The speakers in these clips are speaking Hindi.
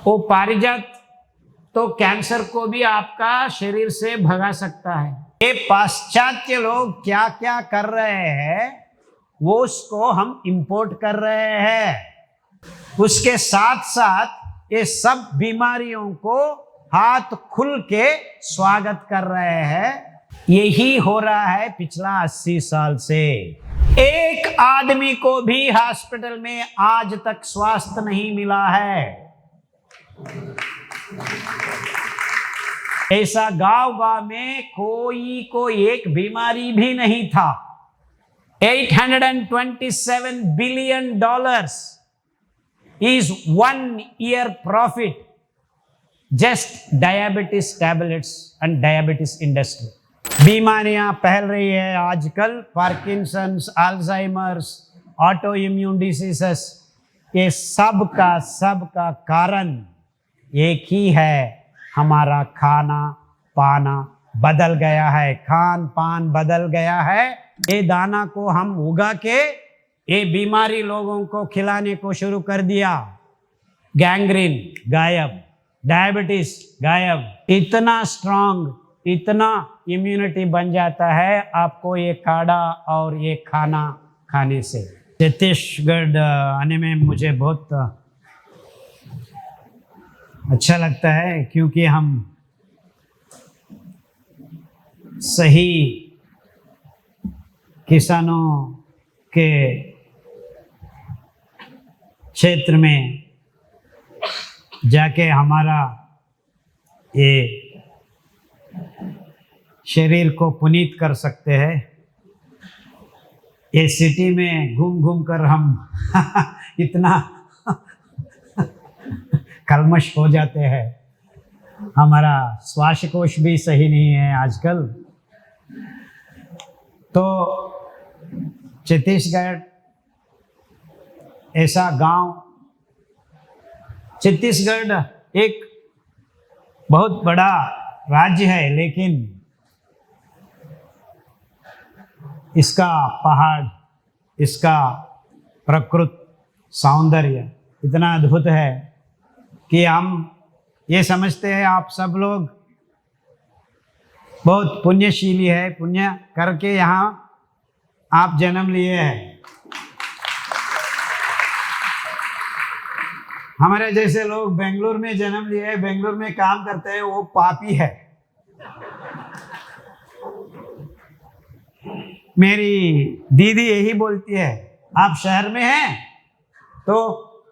वो पारिजात तो कैंसर को भी आपका शरीर से भगा सकता है। ये पाश्चात्य लोग क्या क्या कर रहे हैं वो उसको हम इंपोर्ट कर रहे हैं। उसके साथ साथ ये सब बीमारियों को हाथ खुल के स्वागत कर रहे हैं। यही हो रहा है पिछला 80 साल से। एक आदमी को भी हॉस्पिटल में आज तक स्वास्थ्य नहीं मिला है। ऐसा गांव में कोई को एक बीमारी भी नहीं था। $827 billion is 1 year profit, just diabetes tablets and diabetes industry. बीमारियां फैल रही है आजकल, Parkinson's, Alzheimer's, auto immune diseases. ये सब का कारण एक ही है, हमारा खाना पाना बदल गया है, खान पान बदल गया है। ये दाना को हम उगा के ये बीमारी लोगों को खिलाने को शुरू कर दिया। गैंग्रीन गायब, डायबिटीज गायब। इतना स्ट्रांग, इतना इम्यूनिटी बन जाता है आपको ये काढ़ा और ये खाना खाने से। छत्तीसगढ़ आने में मुझे बहुत अच्छा लगता है, क्योंकि हम सही किसानों के क्षेत्र में जाके हमारा ये शरीर को पुनीत कर सकते हैं। ये सिटी में घूम घूम कर हम इतना कलमश हो जाते हैं। हमारा श्वासकोश भी सही नहीं है आजकल। तो छत्तीसगढ़ ऐसा गांव, छत्तीसगढ़ एक बहुत बड़ा राज्य है, लेकिन इसका पहाड़, इसका प्रकृति सौंदर्य इतना अद्भुत है कि हम ये समझते हैं आप सब लोग बहुत पुण्यशीली है, पुण्य करके यहाँ आप जन्म लिए हैं। हमारे जैसे लोग बेंगलुरु में जन्म लिए, बेंगलुरु में काम करते हैं, वो पापी है। मेरी दीदी यही बोलती है, आप शहर में हैं तो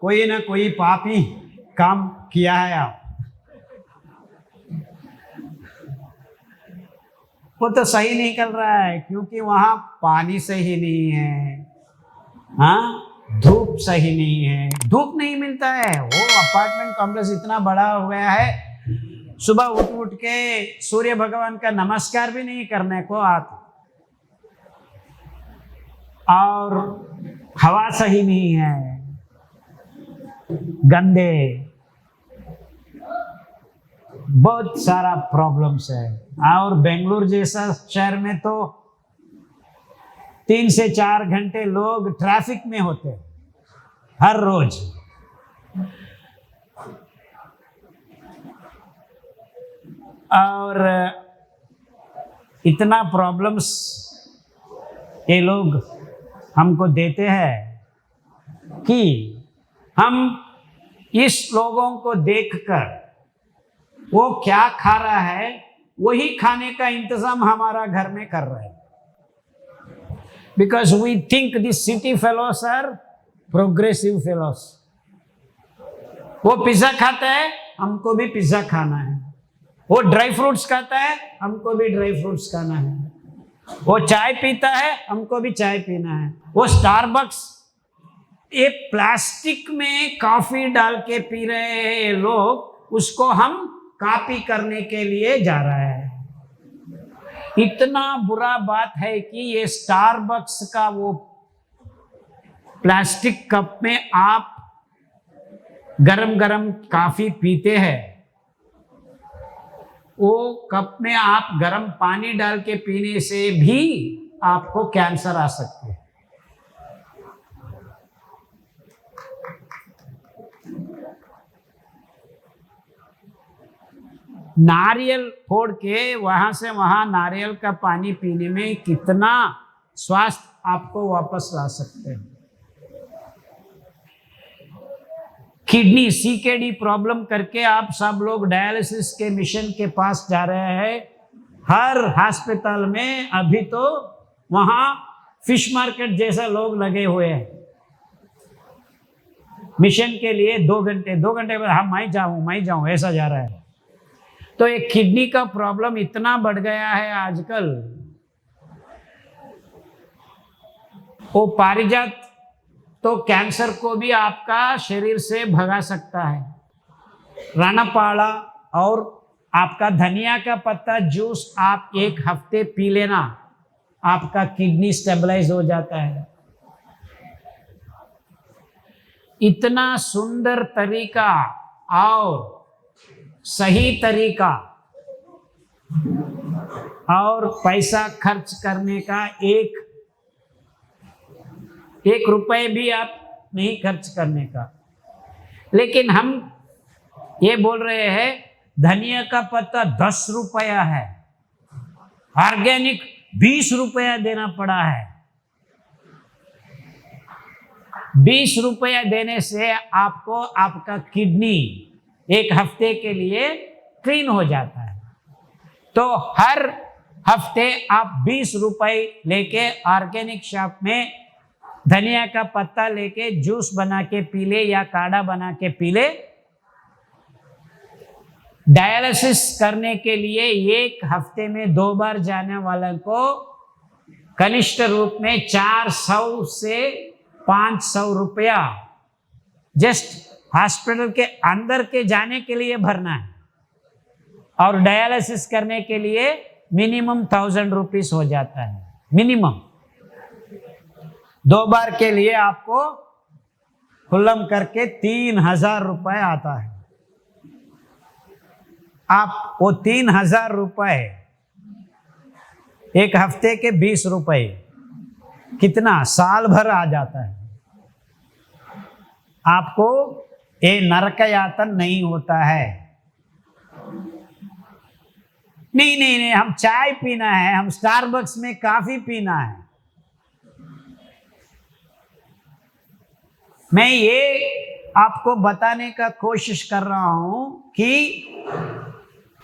कोई ना कोई पापी काम किया है आप। वो तो सही निकल रहा है, क्योंकि वहां पानी सही नहीं है, हाँ, धूप सही नहीं है, धूप नहीं मिलता है। वो अपार्टमेंट कॉम्प्लेक्स इतना बड़ा हो गया है, सुबह उठ उठ के सूर्य भगवान का नमस्कार भी नहीं करने को आता। और हवा सही नहीं है, गंदे, बहुत सारा प्रॉब्लम्स है। और बेंगलुरु जैसा शहर में तो 3 से 4 घंटे लोग ट्रैफिक में होते हैं हर रोज। और इतना प्रॉब्लम्स ये लोग हमको देते हैं कि हम इस लोगों को देखकर वो क्या खा रहा है वही खाने का इंतजाम हमारा घर में कर रहे हैं। Because we think this city fellows are progressive fellows. वो पिज्जा खाता है, हमको भी पिज्जा खाना है। वो ड्राई फ्रूट्स खाता है, हमको भी ड्राई फ्रूट्स खाना है। वो चाय पीता है, हमको भी चाय पीना है। वो स्टारबक्स, ये प्लास्टिक में कॉफी डाल के पी रहे हैं लोग, उसको हम कॉपी करने के लिए जा रहा है। इतना बुरा बात है कि ये स्टारबक्स का वो प्लास्टिक कप में आप गरम गरम कॉफी पीते हैं, वो कप में आप गरम पानी डाल के पीने से भी आपको कैंसर आ सकते हैं। नारियल फोड़ के वहां से वहां नारियल का पानी पीने में कितना स्वास्थ्य आपको वापस ला सकते हैं। किडनी सीकेडी प्रॉब्लम करके आप सब लोग डायलिसिस के मिशन के पास जा रहे हैं। हर हॉस्पिटल में अभी तो वहां फिश मार्केट जैसा लोग लगे हुए हैं मिशन के लिए। 2 घंटे बाद हम मैं जाऊं ऐसा जा रहा है। तो एक किडनी का प्रॉब्लम इतना बढ़ गया है आजकल। वो पारिजात तो कैंसर को भी आपका शरीर से भगा सकता है। रानापाला और आपका धनिया का पत्ता जूस आप 1 हफ्ते पी लेना, आपका किडनी स्टेबलाइज हो जाता है। इतना सुंदर तरीका और सही तरीका और पैसा खर्च करने का एक रुपए भी आप नहीं खर्च करने का। लेकिन हम ये बोल रहे हैं धनिया का पत्ता 10 रुपया है, ऑर्गेनिक 20 रुपया देना पड़ा है। 20 रुपया देने से आपको आपका किडनी 1 हफ्ते के लिए क्लीन हो जाता है। तो हर हफ्ते आप 20 रुपए लेके ऑर्गेनिक शॉप में धनिया का पत्ता लेके जूस बना के पी ले या काढ़ा बना के पी ले। डायलिसिस करने के लिए 1 हफ्ते में 2 बार जाने वाले को कनिष्ठ रूप में 400 से 500 रुपया जस्ट हॉस्पिटल के अंदर के जाने के लिए भरना है, और डायलिसिस करने के लिए मिनिमम 1000 रुपीस हो जाता है। मिनिमम 2 बार के लिए आपको खुल्लम करके 3000 रुपए आता है। आप वो 3000 रुपए 1 हफ्ते के 20 रुपए कितना साल भर आ जाता है। आपको ये नरक यातन नहीं होता है। नहीं, हम चाय पीना है, हम स्टारबक्स में कॉफी पीना है। मैं ये आपको बताने का कोशिश कर रहा हूं कि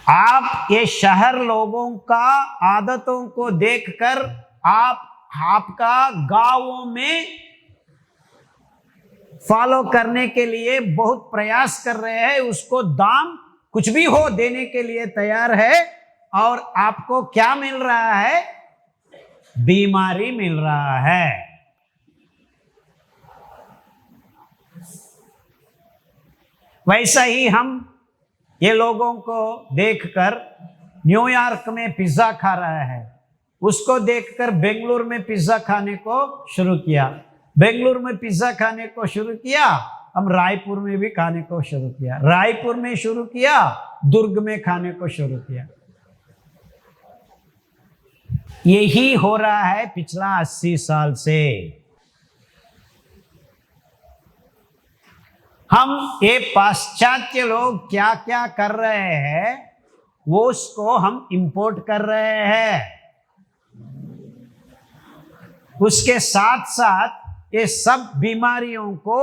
आप ये शहर लोगों का आदतों को देखकर आपका गांवों में फॉलो करने के लिए बहुत प्रयास कर रहे हैं। उसको दाम कुछ भी हो देने के लिए तैयार है, और आपको क्या मिल रहा है? बीमारी मिल रहा है। वैसा ही हम ये लोगों को देखकर न्यूयॉर्क में पिज्जा खा रहा है, उसको देखकर बेंगलुरु में पिज्जा खाने को शुरू किया। बेंगलुरु में पिज्जा खाने को शुरू किया, हम रायपुर में भी खाने को शुरू किया। रायपुर में शुरू किया, दुर्ग में खाने को शुरू किया। यही हो रहा है पिछला 80 साल से। हम ये पाश्चात्य लोग क्या क्या कर रहे हैं वो उसको हम इंपोर्ट कर रहे हैं। उसके साथ साथ ये सब बीमारियों को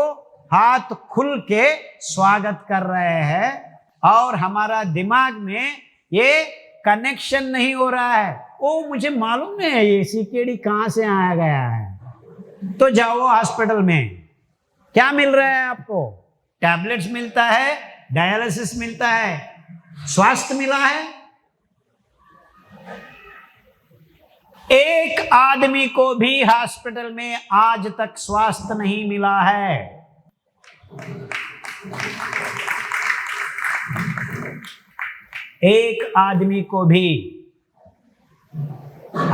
हाथ खुल के स्वागत कर रहे हैं, और हमारा दिमाग में ये कनेक्शन नहीं हो रहा है। ओ मुझे मालूम है ये सीकेडी कहां से आया गया है। तो जाओ हॉस्पिटल में, क्या मिल रहा है आपको? टैबलेट्स मिलता है, डायलिसिस मिलता है, स्वास्थ्य मिला है। एक आदमी को भी हॉस्पिटल में आज तक स्वास्थ्य नहीं मिला है। एक आदमी को भी।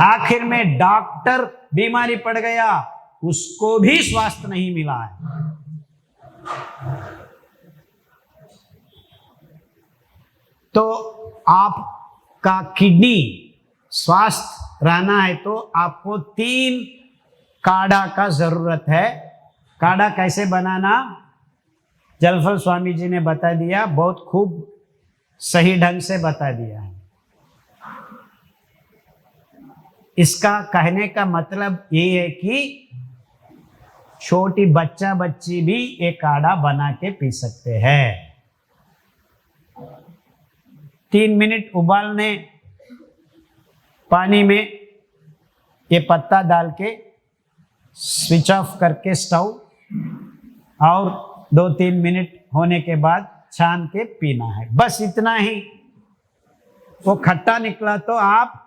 आखिर में डॉक्टर बीमारी पड़ गया, उसको भी स्वास्थ्य नहीं मिला है। तो आपका किडनी स्वस्थ रहना है तो आपको 3 काढ़ा का जरूरत है। काढ़ा कैसे बनाना जलफल स्वामी जी ने बता दिया, बहुत खूब सही ढंग से बता दिया है। इसका कहने का मतलब ये है कि छोटी बच्चा बच्ची भी ये काढ़ा बना के पी सकते हैं। 3 मिनट उबालने पानी में ये पत्ता डाल के स्विच ऑफ करके स्टोव, और 2-3 मिनट होने के बाद छान के पीना है, बस इतना ही। वो खट्टा निकला तो आप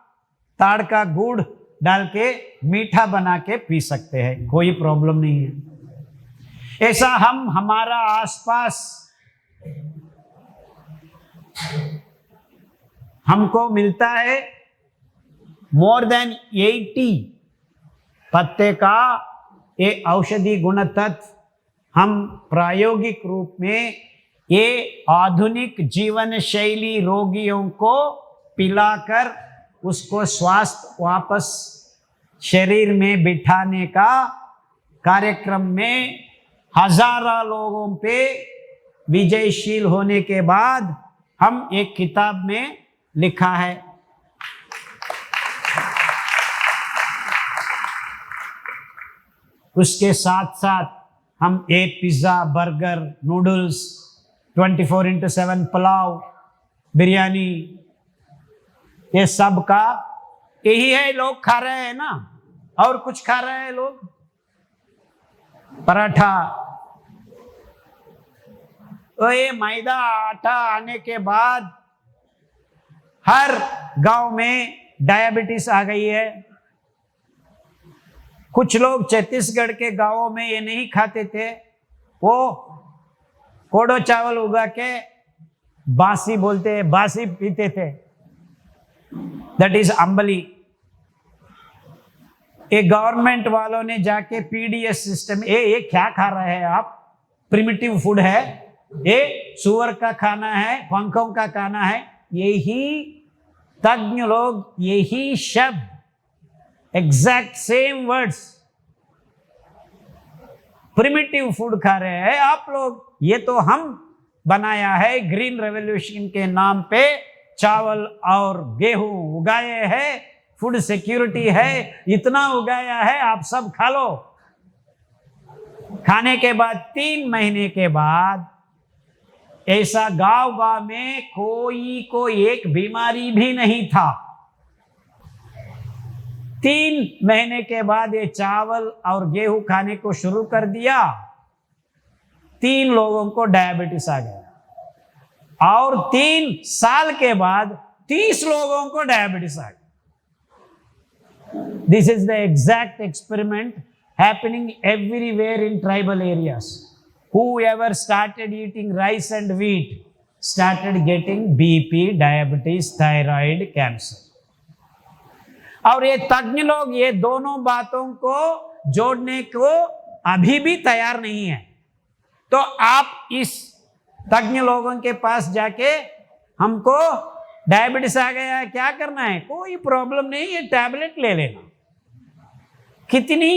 ताड़ का गुड़ डाल के मीठा बना के पी सकते हैं, कोई प्रॉब्लम नहीं है। ऐसा हम हमारा आसपास हमको मिलता है मोर देन 80 पत्ते का ये औषधि गुण तत्व हम प्रायोगिक रूप में ये आधुनिक जीवन शैली रोगियों को पिलाकर उसको स्वास्थ्य वापस शरीर में बिठाने का कार्यक्रम में हजारों लोगों पे विजयशील होने के बाद हम एक किताब में लिखा है। उसके साथ साथ हम एक pizza, burger, noodles, 24x7 pulao, biryani, ये सब का यही है, लोग खा रहे हैं ना। और कुछ खा रहे हैं लोग, पराठा। तो ये मैदा आटा आने के बाद हर गांव में डायबिटीज आ गई है। कुछ लोग छत्तीसगढ़ के गांवों में ये नहीं खाते थे, वो कोडो चावल उगा के बासी बोलते हैं, बासी पीते थे, दैट इज अंबली। ये गवर्नमेंट वालों ने जाके पीडीएस सिस्टम, ये क्या खा रहे हैं आप, प्रिमिटिव फूड है ये, सुअर का खाना है, पंखों का खाना है। यही तज्ञ लोग यही शब्द, exact same words, primitive food खा रहे हैं आप लोग। ये तो हम बनाया है ग्रीन रेवोल्यूशन के नाम पे, चावल और गेहूं उगाए हैं, फूड सिक्योरिटी है, इतना उगाया है, आप सब खा लो। खाने के बाद 3 महीने के बाद ऐसा गांव गांव में कोई को एक बीमारी भी नहीं था। 3 महीने के बाद ये चावल और गेहूं खाने को शुरू कर दिया, 3 लोगों को डायबिटीज आ गया, और 3 साल के बाद 30 लोगों को डायबिटीज आ गया। This is the exact experiment happening everywhere in tribal areas. Whoever started eating rice and wheat started getting BP, diabetes, thyroid, cancer. और ये तज्ञ लोग ये दोनों बातों को जोड़ने को अभी भी तैयार नहीं है। तो आप इस तज्ञ लोगों के पास जाके हमको डायबिटीज आ गया है, क्या करना है, कोई प्रॉब्लम नहीं, ये टैबलेट ले लेना। कितनी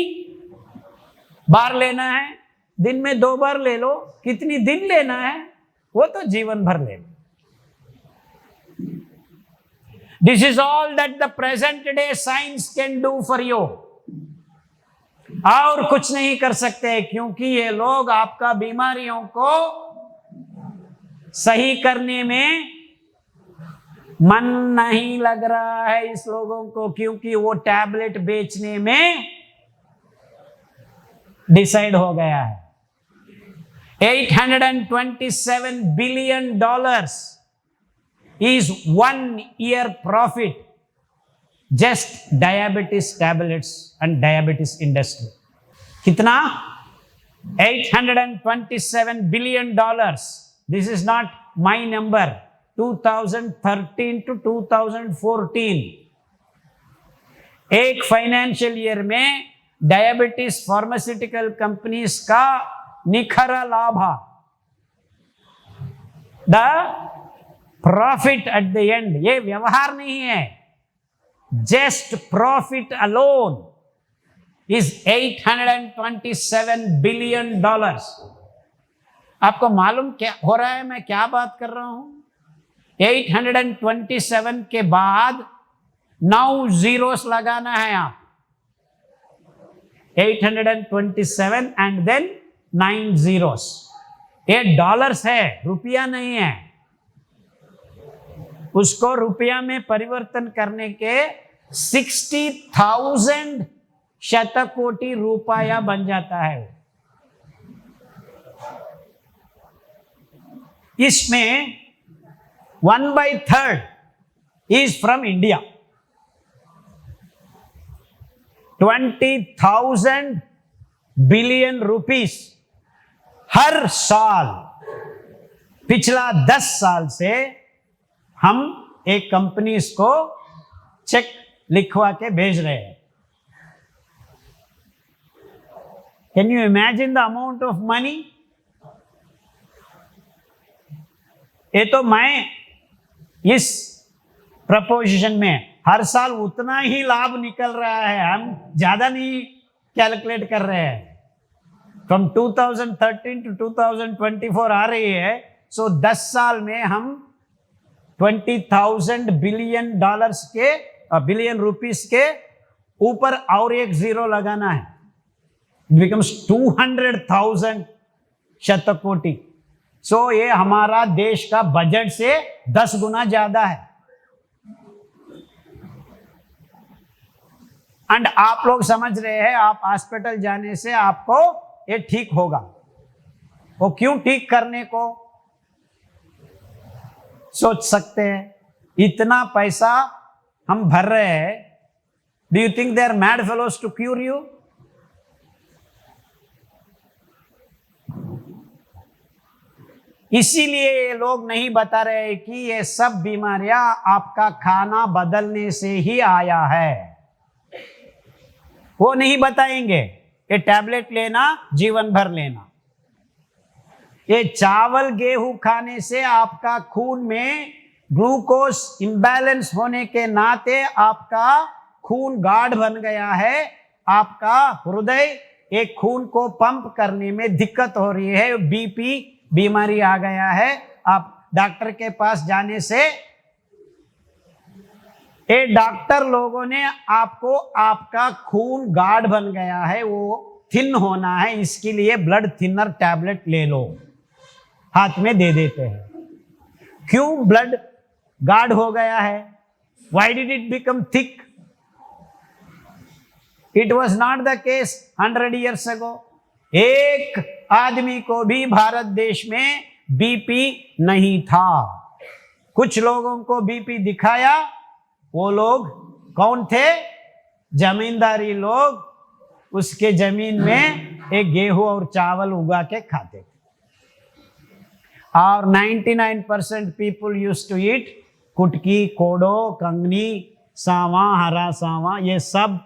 बार लेना है, दिन में 2 बार ले लो, कितनी दिन लेना है वो तो जीवन भर ले लो। This is all that the present day science can do for you. और कुछ नहीं कर सकते, क्योंकि ये लोग आपका बीमारियों को सही करने में मन नहीं लग रहा है इस लोगों को, क्योंकि वो टैबलेट बेचने में डिसाइड हो गया है। $827 billion is 1 year profit, just diabetes tablets and diabetes industry. कितना? $827 billion. This is not my number. 2013 to 2014 एक फाइनेंशियल ईयर में डायबिटीज फार्मास्यूटिकल कंपनीज का निखरा लाभ, the profit at the end, ये व्यवहार नहीं है, just profit alone is $827 billion. आपको मालूम क्या हो रहा है, मैं क्या बात कर रहा हूं? 827 के बाद 9 जीरोस लगाना है आप। 827 एंड देन 9 जीरोस। ये डॉलर्स है, रुपया नहीं है। उसको रुपया में परिवर्तन करने के 60,000 शतकोटि रुपया बन जाता है। इसमें 1/3 is from India. 20,000 billion rupees हर साल पिछला 10 साल से हम एक कंपनीज को चेक लिखवा के भेज रहे हैं। Can you imagine the amount of money? ये तो मैं इस प्रपोजिशन में हर साल उतना ही लाभ निकल रहा है, हम ज्यादा नहीं कैलकुलेट कर रहे हैं। फ्रॉम 2013 टू 2024 आ रही है, सो 10 साल में हम 20,000 बिलियन डॉलर्स के बिलियन रुपीस के ऊपर और एक जीरो लगाना है। It becomes 200,000 शतकोटि। सो ये हमारा देश का बजट से 10 गुना ज्यादा है। एंड आप लोग समझ रहे हैं, आप हॉस्पिटल जाने से आपको ये ठीक होगा। वो क्यों ठीक करने को सोच सकते हैं? इतना पैसा हम भर रहे हैं। Do you think they are mad fellows to cure you? इसीलिए ये लोग नहीं बता रहे कि ये सब बीमारियां आपका खाना बदलने से ही आया है। वो नहीं बताएंगे। ये टैबलेट लेना, जीवन भर लेना। ये चावल गेहूं खाने से आपका खून में ग्लूकोज इम्बैलेंस होने के नाते आपका खून गाढ़ बन गया है। आपका हृदय एक खून को पंप करने में दिक्कत हो रही है, बीपी बीमारी आ गया है। आप डॉक्टर के पास जाने से ये डॉक्टर लोगों ने आपको, आपका खून गाढ़ बन गया है, वो थिन होना है, इसके लिए ब्लड थिनर टैबलेट ले लो, हाथ में दे देते हैं। क्यों ब्लड गाढ़ हो गया है? Why did it become thick? It was not the case 100 years ago। एक आदमी को भी भारत देश में बीपी नहीं था। कुछ लोगों को बीपी दिखाया, वो लोग कौन थे? जमींदारी लोग। उसके जमीन में एक गेहूं और चावल उगा के खाते थे। और 99% पीपल यूज्ड टू ईट कुटकी, कोडो, कंगनी, सावा, हरा सावा। ये सब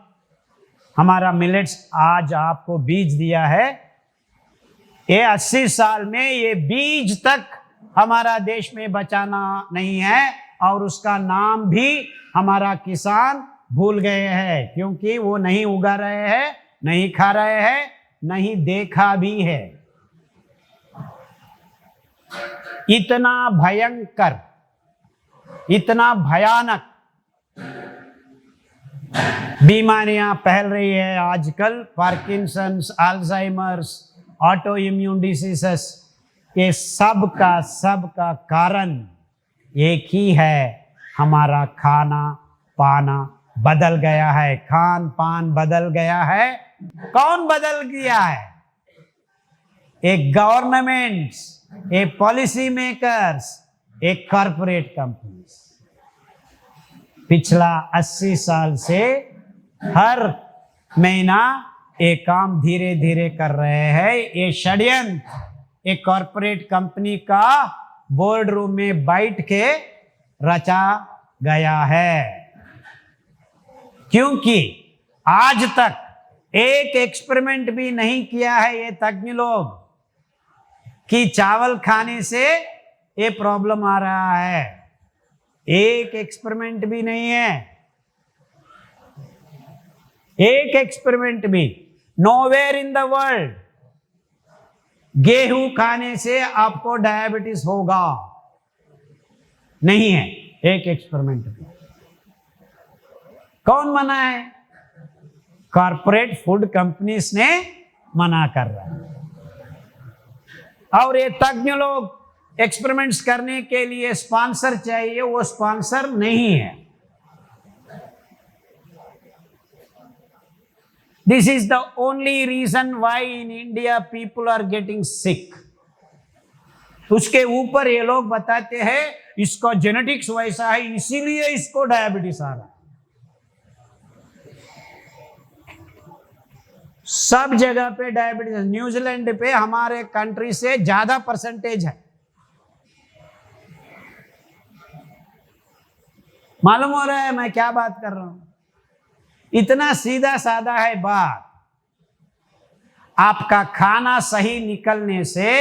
हमारा मिलेट्स आज आपको बीज दिया है। ये 80 साल में ये बीज तक हमारा देश में बचाना नहीं है, और उसका नाम भी हमारा किसान भूल गए हैं, क्योंकि वो नहीं उगा रहे हैं, नहीं खा रहे हैं, नहीं देखा भी है। इतना भयंकर, इतना भयानक बीमारियां फैल रही है आजकल। Parkinson's, Alzheimer's, auto immune diseases, ये सब का कारण एक ही है। हमारा खाना पाना बदल गया है, खान पान बदल गया है। कौन बदल गया है? एक गवर्नमेंट्स, एक पॉलिसी मेकर्स, एक कॉरपोरेट कंपनीज। पिछला 80 साल से हर महीना एक काम धीरे धीरे कर रहे हैं। ये षड्यंत्र एक कॉरपोरेट कंपनी का बोर्ड रूम में बैठ के रचा गया है, क्योंकि आज तक एक एक्सपेरिमेंट भी नहीं किया है ये तज्ञ लोग कि चावल खाने से ये प्रॉब्लम आ रहा है। एक एक्सपेरिमेंट भी नहीं है, एक एक्सपेरिमेंट भी। नोवेयर इन द वर्ल्ड गेहूं खाने से आपको डायबिटीज होगा। नहीं है एक एक्सपेरिमेंट भी। कौन मना है? कॉर्पोरेट फूड कंपनीज ने मना कर रहा है। और ये तज्ञ लोग एक्सपेरिमेंट्स करने के लिए स्पॉन्सर चाहिए, वो स्पॉन्सर नहीं है। This is the only reason why in India people are getting sick. उसके ऊपर ये लोग बताते हैं इसका जेनेटिक्स वैसा है इसीलिए इसको डायबिटीज आ रहा है। सब जगह पे डायबिटीज, न्यूजीलैंड पे हमारे कंट्री से ज्यादा परसेंटेज है। मालूम हो रहा है मैं क्या बात कर रहा हूं? इतना सीधा साधा है बात। आपका खाना सही निकलने से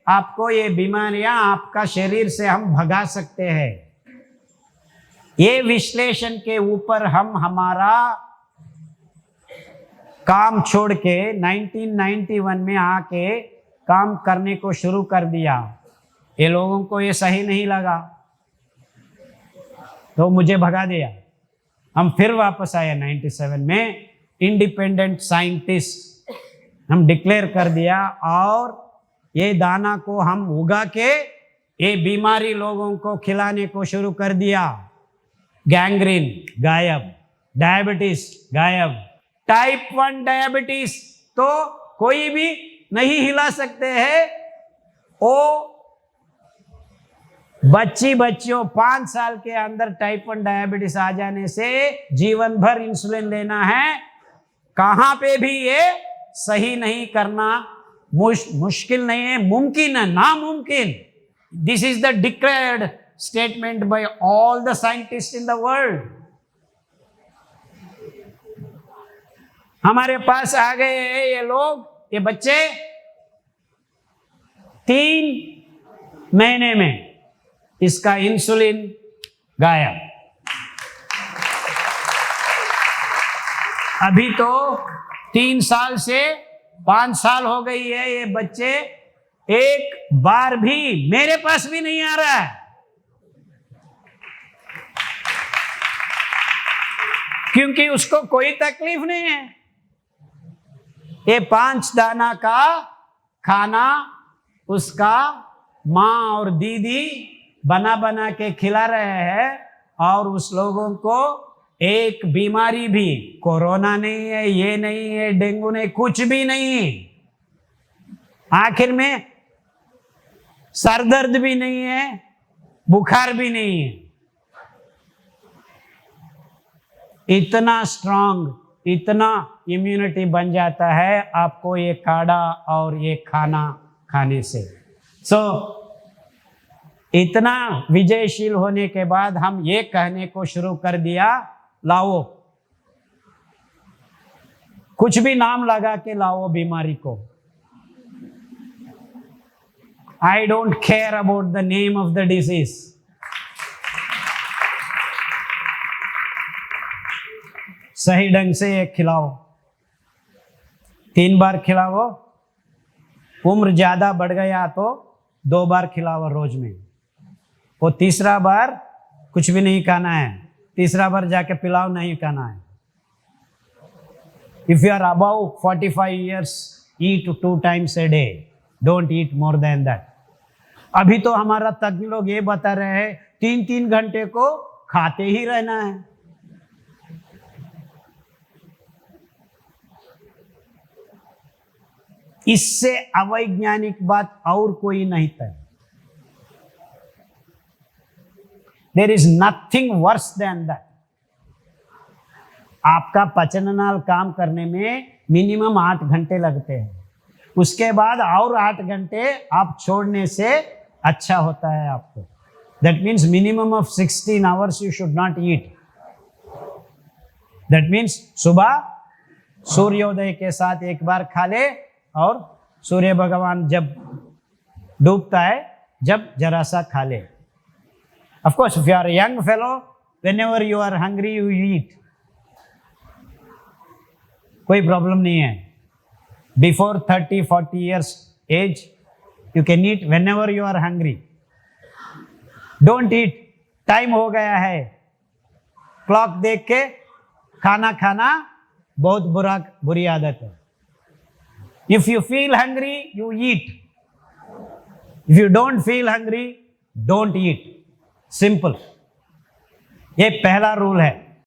आपको ये बीमारियां आपका शरीर से हम भगा सकते हैं। ये विश्लेषण के ऊपर हम हमारा काम छोड़ के 1991 में आके काम करने को शुरू कर दिया। ये लोगों को ये सही नहीं लगा तो मुझे भगा दिया। हम फिर वापस आए 97 में, इंडिपेंडेंट साइंटिस्ट हम डिक्लेयर कर दिया और ये दाना को हम उगा के ये बीमारी लोगों को खिलाने को शुरू कर दिया। गैंग्रीन गायब, डायबिटीज गायब। टाइप 1 डायबिटीज तो कोई भी नहीं हिला सकते हैं। वो बच्चियों 5 साल के अंदर टाइप 1 डायबिटीज आ जाने से जीवन भर इंसुलिन लेना है। कहां पे भी ये सही नहीं करना मुश्किल नहीं है, मुमकिन है, नामुमकिन। This is the declared statement by all the scientist in the world. हमारे पास आ गए हैं ये लोग, ये बच्चे 3 महीने में इसका इंसुलिन गायब। अभी तो 3 साल से 5 साल हो गई है, ये बच्चे एक बार भी मेरे पास भी नहीं आ रहा है। क्योंकि उसको कोई तकलीफ नहीं है। ये 5 दाना का खाना उसका माँ और दीदी बना बना के खिला रहे हैं और उस लोगों को एक बीमारी भी, कोरोना नहीं है, ये नहीं है, डेंगू नहीं, कुछ भी नहीं। आखिर में सरदर्द भी नहीं है, बुखार भी नहीं है। इतना स्ट्रांग, इतना इम्यूनिटी बन जाता है आपको ये काढ़ा और ये खाना खाने से। इतना विजयशील होने के बाद हम ये कहने को शुरू कर दिया, लाओ कुछ भी नाम लगा के लाओ बीमारी को। I don't care about the name of the disease. सही ढंग से एक खिलाओ, 3 बार खिलाओ। उम्र ज्यादा बढ़ गया तो 2 बार खिलाओ रोज में। वो तीसरा बार कुछ भी नहीं खाना है, तीसरा बार जाके पिलाओ नहीं खाना है। If you are above 45 years, eat 2 times a day, don't eat more than that। अभी तो हमारा तज्ञ लोग ये बता रहे हैं 3-3 घंटे को खाते ही रहना है। इससे अवैज्ञानिक बात और कोई नहीं था। There is nothing worse than that। आपका पाचननाल काम करने में मिनिमम 8 घंटे लगते हैं, उसके बाद और 8 घंटे आप छोड़ने से अच्छा होता है आपको। That means minimum of 16 hours you should not eat। That means सुबह सूर्योदय के साथ एक बार खा ले और सूर्य भगवान जब डूबता है जब जरा सा खा ले। Of course, if you are a young fellow, whenever you are hungry, you eat। कोई प्रॉब्लम नहीं है। Before 30-40 years age, you can eat whenever you are hungry। Don't eat time हो गया है, क्लॉक देख के खाना खाना बहुत बुरी आदत है। If you feel hungry you eat, if you don't feel hungry don't eat, simple. ये पहला रूल है।